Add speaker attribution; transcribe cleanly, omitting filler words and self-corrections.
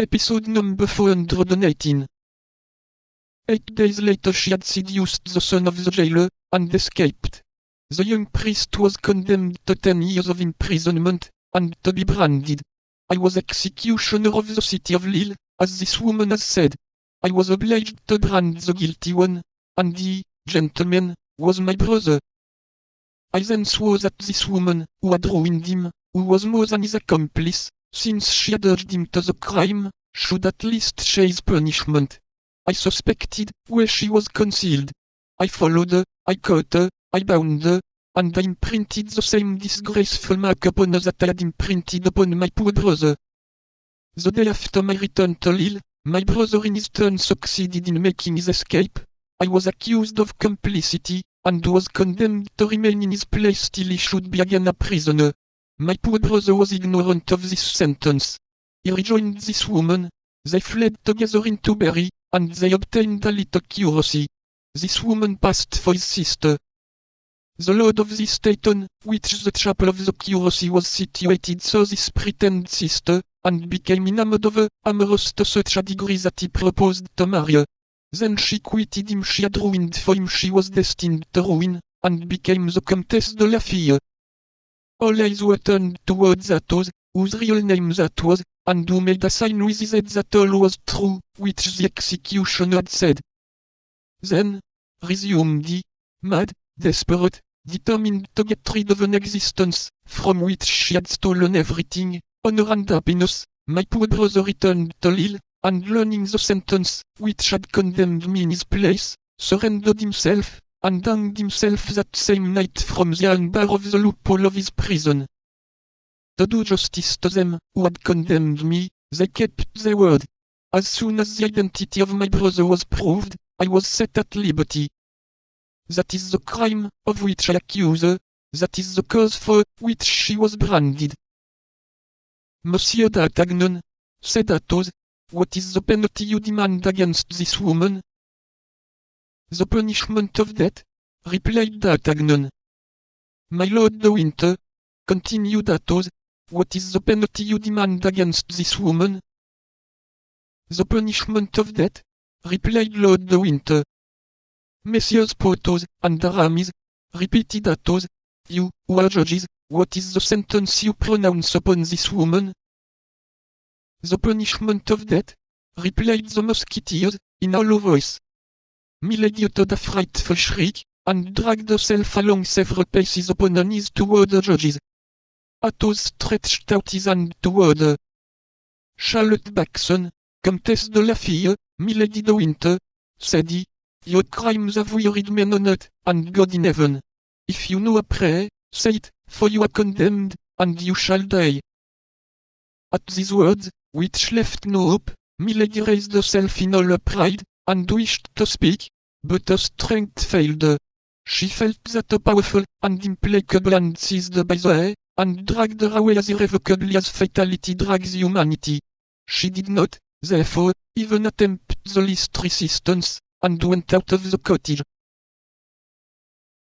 Speaker 1: Episode number 418. 8 days later she had seduced the son of the jailer, and escaped. The young priest was condemned to 10 years of imprisonment, and to be branded. I was executioner of the city of Lille, as this woman has said. I was obliged to brand the guilty one, and he, gentlemen, was my brother. I then swore that this woman, who had ruined him, who was more than his accomplice, since she had urged him to the crime, should at least share his punishment. I suspected where she was concealed. I followed her, I caught her, I bound her, and I imprinted the same disgraceful mark upon her that I had imprinted upon my poor brother. The day after my return to Lille, my brother in his turn succeeded in making his escape. I was accused of complicity, and was condemned to remain in his place till he should be again a prisoner. My poor brother was ignorant of this sentence. He rejoined this woman. They fled together into Berry, and they obtained a little curacy. This woman passed for his sister. The lord of the estate on which the chapel of the curacy was situated saw this pretended sister, and became enamored of her, amorous to such a degree that he proposed to marry her. Then she quitted him she had ruined for him she was destined to ruin, and became the Comtesse de la Fille. All eyes were turned towards Athos, whose real name that was, and who made a sign with his head that all was true, which the executioner had said. Then, resumed he, mad, desperate, determined to get rid of an existence, from which she had stolen everything, honor and happiness, my poor brother returned to Lille, and learning the sentence, which had condemned me in his place, surrendered himself, and hanged himself that same night from the iron bar of the loophole of his prison. To do justice to them who had condemned me, they kept their word. As soon as the identity of my brother was proved, I was set at liberty. That is the crime of which I accuse her, that is the cause for which she was branded. Monsieur d'Artagnan, said Athos, what is the penalty you demand against this woman? The punishment of death, replied D'Artagnan. My lord de Winter, continued Athos, what is the penalty you demand against this woman? The punishment of death, replied Lord de Winter. Messieurs Porthos and Aramis, repeated Athos, you, who are judges, what is the sentence you pronounce upon this woman? The punishment of death, replied the musketeers, in a low voice. Milady uttered a frightful shriek, and dragged herself along several paces upon her knees toward the judges. Athos stretched out his hand toward her. Charlotte Backson, Comtesse de la Fille, Milady de Winter, said he, your crimes have wearied men on earth, and God in heaven. If you know a prayer, say it, for you are condemned, and you shall die. At these words, which left no hope, Milady raised herself in all her pride, and wished to speak, but her strength failed her. She felt that a powerful and implacable hand seized her by the hair, and dragged her away as irrevocably as fatality drags humanity. She did not, therefore, even attempt the least resistance, and went out of the cottage.